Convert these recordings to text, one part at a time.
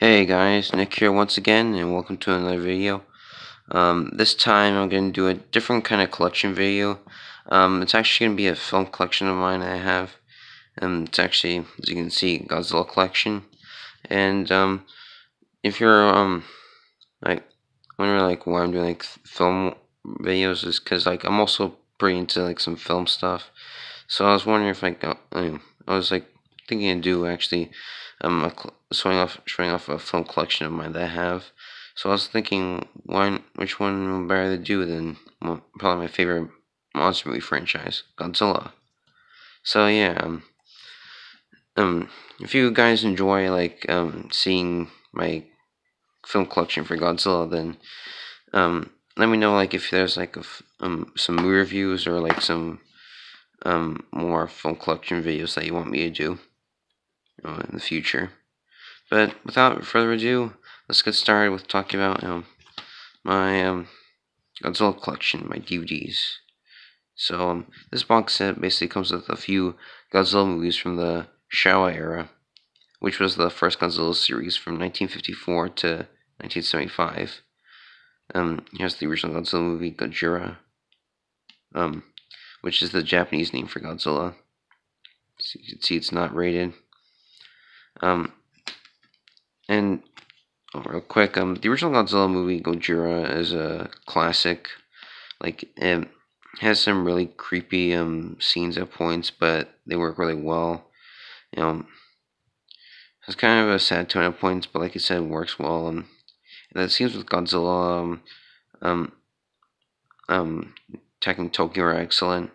Hey guys, Nick here once again, and welcome to another video. This time I'm going to do a different kind of collection video. It's actually going to be a film collection of mine I have. It's actually, as you can see, Godzilla collection. And if you're like wondering why I'm doing film videos, is because I'm also pretty into some film stuff. So I was wondering if I was thinking to do actually showing off a film collection of mine that I have. So I was thinking, which one would better to do than probably my favorite monster movie franchise, Godzilla. So yeah, if you guys enjoy seeing my film collection for Godzilla, then let me know if there's some movie reviews or some more film collection videos that you want me to do in the future. But without further ado, let's get started with talking about my Godzilla collection, my DVDs. So this box set basically comes with a few Godzilla movies from the Showa era, which was the first Godzilla series from 1954 to 1975. Here's the original Godzilla movie, Gojira, which is the Japanese name for Godzilla. So you can see it's not rated. And real quick, the original Godzilla movie, Gojira, is a classic. It has some really creepy scenes at points, but they work really well. It's kind of a sad tone at points, but like I said, it works well. And the scenes with Godzilla, attacking Tokyo are excellent.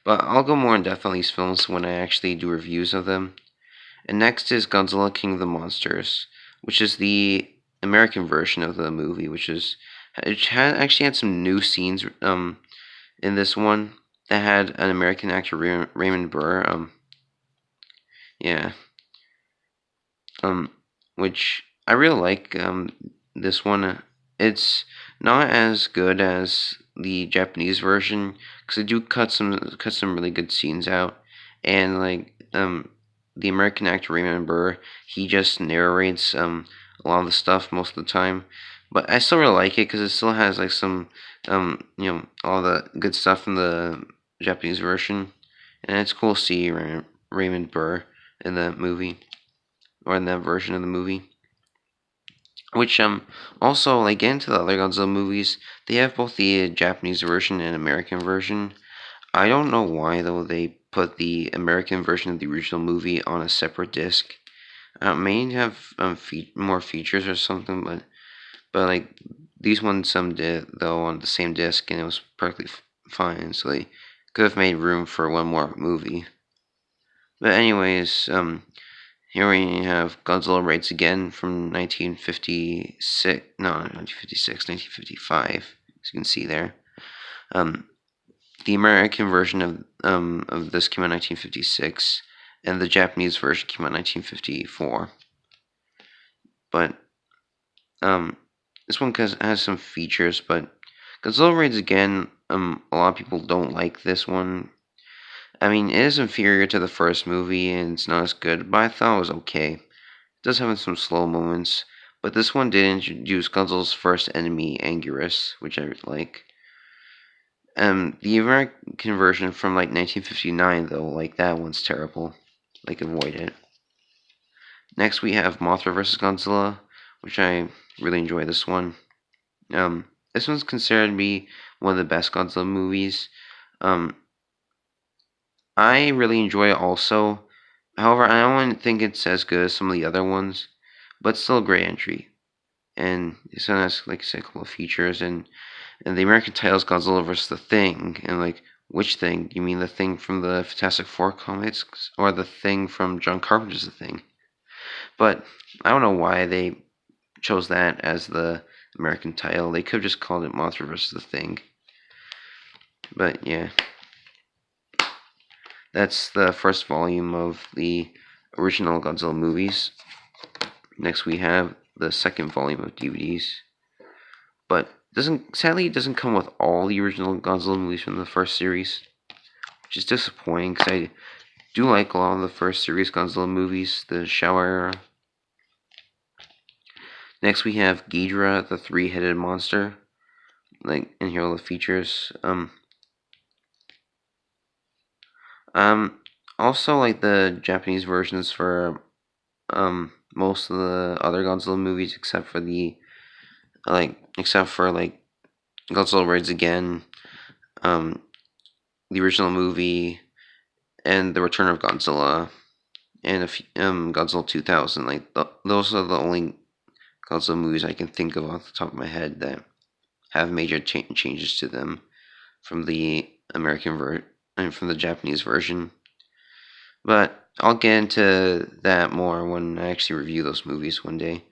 But I'll go more in depth on these films when I actually do reviews of them. And next is Godzilla King of the Monsters, which is the American version of the movie, actually had some new scenes in this one that had an American actor, Raymond Burr. Yeah. Which I really like. This one, it's not as good as the Japanese version because they do cut some really good scenes out, and the American actor Raymond Burr, he just narrates a lot of the stuff most of the time. But I still really like it because it still has some all the good stuff from the Japanese version, and it's cool to see Raymond Burr in the movie or in that version of the movie. Which also get into the other Godzilla movies, they have both the Japanese version and American version. I don't know why though they put the American version of the original movie on a separate disc. May have more features or something, but these ones some did though on the same disc, and it was perfectly fine. So they could have made room for one more movie. But anyways, here we have Godzilla Rights Again from 1956. No, 1956, 1955. As you can see there. The American version of this came out in 1956, and the Japanese version came out in 1954. But this one has some features, but Godzilla Raids Again, a lot of people don't like this one. I mean, it is inferior to the first movie, and it's not as good, but I thought it was okay. It does have some slow moments, but this one did introduce Godzilla's first enemy, Anguirus, which I like. The American version from 1959, though, that one's terrible. Avoid it. Next, we have Mothra vs. Godzilla, which I really enjoy this one. This one's considered to be one of the best Godzilla movies. I really enjoy it also. However, I don't think it's as good as some of the other ones, but still a great entry. And this one has, like I said, a couple of features, and the American title is Godzilla vs. the Thing, and which thing? You mean the Thing from the Fantastic Four comics, or the Thing from John Carpenter's The Thing? But I don't know why they chose that as the American title. They could have just called it Mothra vs. the Thing. But yeah. That's the first volume of the original Godzilla movies. Next we have the second volume of DVDs. But sadly it doesn't come with all the original Godzilla movies from the first series, which is disappointing because I do like a lot of the first series Godzilla movies, the Showa era. Next, we have Ghidorah, the three-headed monster. Like, and here are all the features. Also like the Japanese versions for most of the other Godzilla movies, except for like Godzilla Rides Again, um, the original movie, and the Return of Godzilla, and Godzilla 2000. Those are the only Godzilla movies I can think of off the top of my head that have major changes to them from the and from the Japanese version. But I'll get into that more when I actually review those movies one day.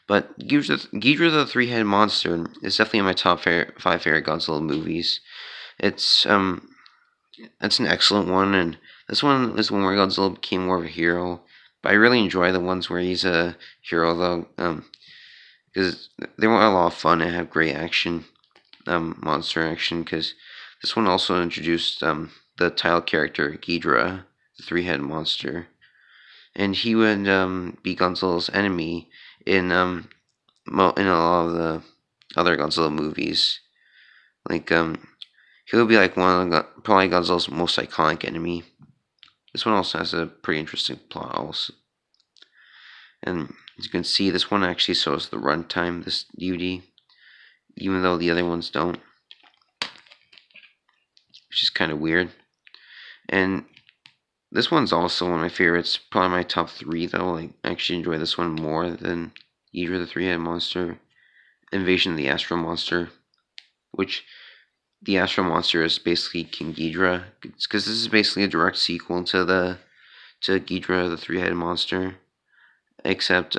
But Ghidorah the Three-Headed Monster is definitely in my top five favorite Godzilla movies. It's it's an excellent one, and this one is one where Godzilla became more of a hero. But I really enjoy the ones where he's a hero, though, because they were a lot of fun and have great action, monster action. Because this one also introduced the title character Ghidorah, the three-headed monster, and he would be Godzilla's enemy in a lot of the other Godzilla movies. Like he would be like probably Godzilla's most iconic enemy. This one also has a pretty interesting plot also. And as you can see, this one actually shows the runtime, this DVD, even though the other ones don't, which is kind of weird. And this one's also one of my favorites, probably my top three though. Like, I actually enjoy this one more than Ghidorah the Three-Headed Monster, Invasion of the Astro Monster, which the Astro Monster is basically King Ghidorah, because this is basically a direct sequel to Ghidorah the Three-Headed Monster, except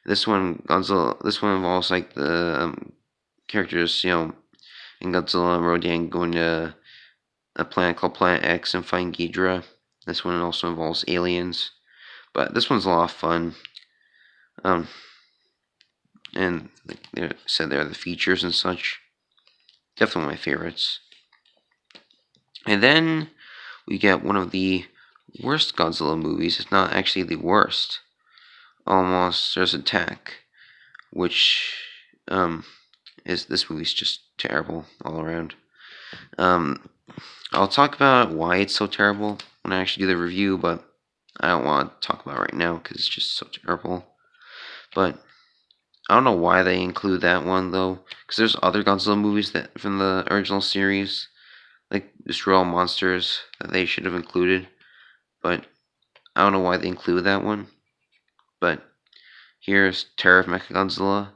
this one involves like the characters, in Godzilla and Rodan going to a planet called Planet X and fighting Ghidorah. This one also involves aliens, but this one's a lot of fun. And like they said, there are the features and such. Definitely one of my favorites. And then we get one of the worst Godzilla movies. It's not actually the worst. All Monsters Attack, which is this movie's just terrible all around. I'll talk about why it's so terrible when I actually do the review, but I don't want to talk about it right now because it's just so terrible. But I don't know why they include that one though, because there's other Godzilla movies that from the original series, like Destroy All Monsters, that they should have included. But I don't know why they include that one. But here's Terror of Mechagodzilla.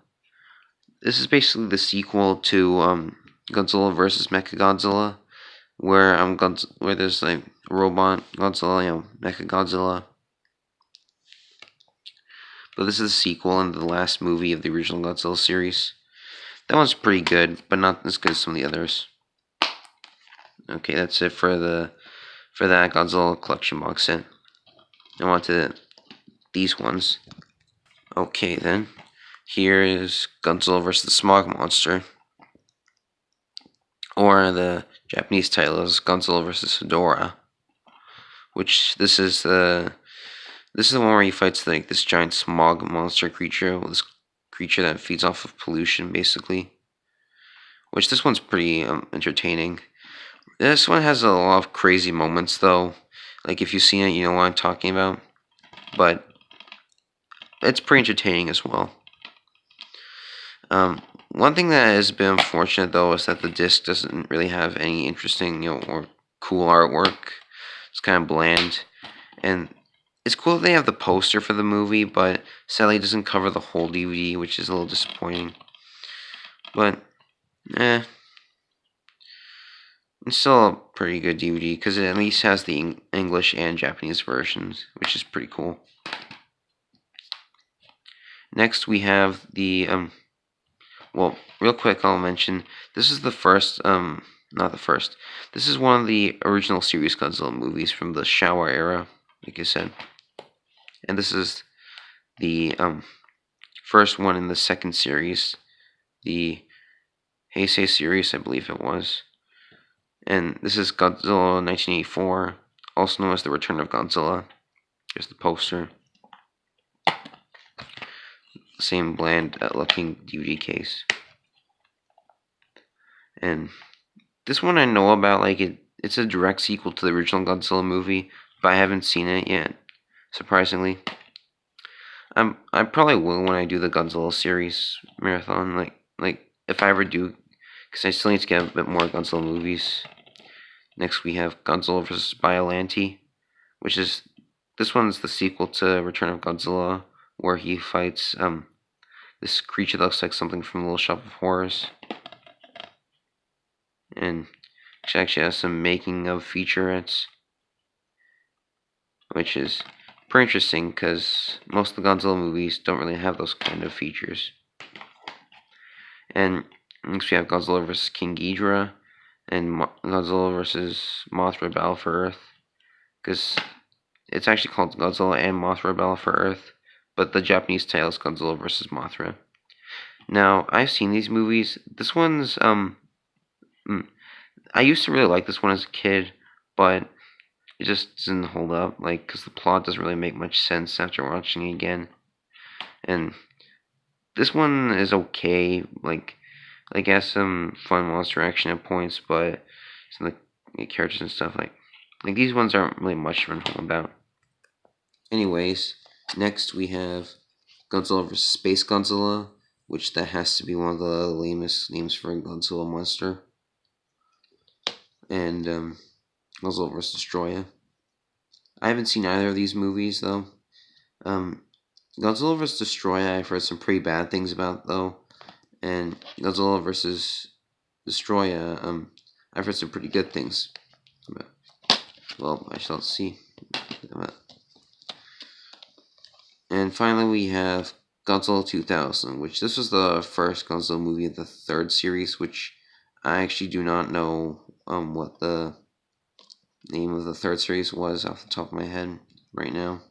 This is basically the sequel to Godzilla vs. Mechagodzilla, where where there's like robot Godzilla, Mechagodzilla. But this is a sequel and the last movie of the original Godzilla series. That one's pretty good, but not as good as some of the others. Okay, that's it for that Godzilla collection box set. Now on to these ones. Okay then, here is Godzilla vs. the Smog Monster, or the Japanese title is Godzilla vs. Hedorah, which this is the one where he fights like this giant smog monster creature, this creature that feeds off of pollution, basically. Which this one's pretty entertaining. This one has a lot of crazy moments, though. Like if you've seen it, you know what I'm talking about. But it's pretty entertaining as well. One thing that has been unfortunate, though, is that the disc doesn't really have any interesting, or cool artwork. It's kind of bland, and it's cool that they have the poster for the movie, but sadly it doesn't cover the whole DVD, which is a little disappointing. But, it's still a pretty good DVD, because it at least has the English and Japanese versions, which is pretty cool. Next we have the, well, real quick I'll mention, this is the first, not the first, this is one of the original series Godzilla movies from the Showa era, like I said. And this is the first one in the second series, the Heisei series, I believe it was. And this is Godzilla 1984, also known as The Return of Godzilla. Here's the poster. same bland looking DVD case. And this one I know about, like it's a direct sequel to the original Godzilla movie, but I haven't seen it yet. Surprisingly, I probably will when I do the Godzilla series marathon. Like if I ever do, because I still need to get a bit more Godzilla movies. Next we have Godzilla vs. Biollante, which is this one's the sequel to Return of Godzilla, where he fights this creature that looks like something from Little Shop of Horrors, and she actually has some making of featurettes, which is pretty interesting because most of the Godzilla movies don't really have those kind of features. And next we have Godzilla vs. King Ghidorah and Godzilla vs. Mothra Battle for Earth, because it's actually called Godzilla and Mothra Battle for Earth, but the Japanese title is Godzilla vs. Mothra. Now, I've seen these movies. This one's I used to really like this one as a kid, but it just doesn't hold up, like, because the plot doesn't really make much sense after watching it again. And this one is okay, like has some fun monster action at points, but some of the characters and stuff, like these ones aren't really much to run home about. Anyways, next we have Godzilla vs. Space Godzilla, which that has to be one of the lamest names for a Godzilla monster. And Godzilla vs. Destroya. I haven't seen either of these movies though. Godzilla vs. Destroya I've heard some pretty bad things about though, and Godzilla vs. Destroya I've heard some pretty good things about. Well, I shall see. And finally we have Godzilla 2000, which this was the first Godzilla movie of the third series, which I actually do not know what the name of the third series was off the top of my head right now.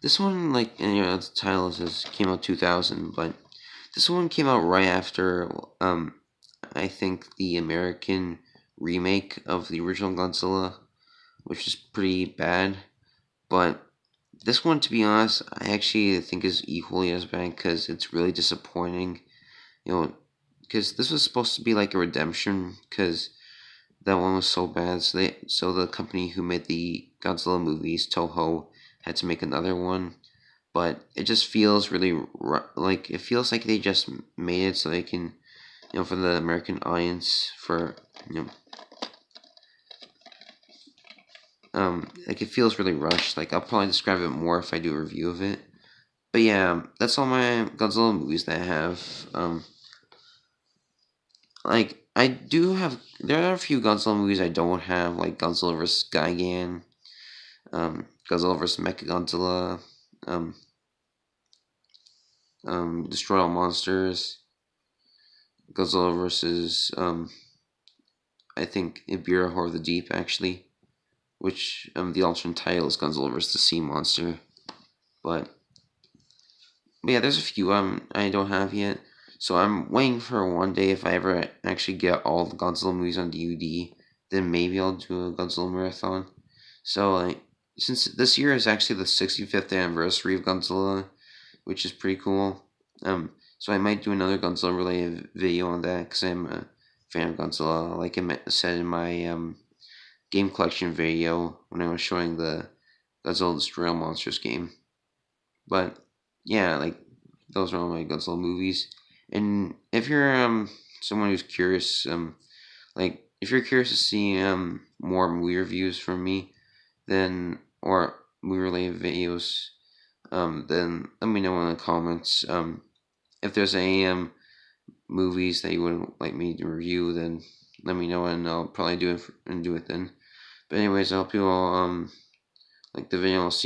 This one, like, the title says came out 2000, but this one came out right after, I think the American remake of the original Godzilla, which is pretty bad. But this one, to be honest, I actually think is equally as bad because it's really disappointing. Because this was supposed to be like a redemption, because that one was so bad. So the company who made the Godzilla movies, Toho, had to make another one. But it just feels really like it feels like they just made it so they can, for the American audience, for like it feels really rushed. Like I'll probably describe it more if I do a review of it. But yeah, that's all my Godzilla movies that I have. Like I do have, there are a few Godzilla movies I don't have, like Godzilla vs. Gigan, Godzilla vs. Mechagodzilla, Destroy All Monsters, Godzilla vs. I think Ibira Horror of the Deep actually, which the alternate title is Godzilla vs. the Sea Monster, but yeah, there's a few I don't have yet. So I'm waiting for one day if I ever actually get all the Godzilla movies on DVD, then maybe I'll do a Godzilla marathon. So like, since this year is actually the 65th anniversary of Godzilla, which is pretty cool. So I might do another Godzilla related video on that because I'm a fan of Godzilla. Like I said in my game collection video when I was showing the Godzilla Destroy All Monsters game. But yeah, like those are all my Godzilla movies. And if you're someone who's curious, like if you're curious to see more movie reviews from me, then or movie related videos, then let me know in the comments. If there's any movies that you would like me to review, then let me know and I'll probably do it then. But anyways, I hope you all like the video. I'll see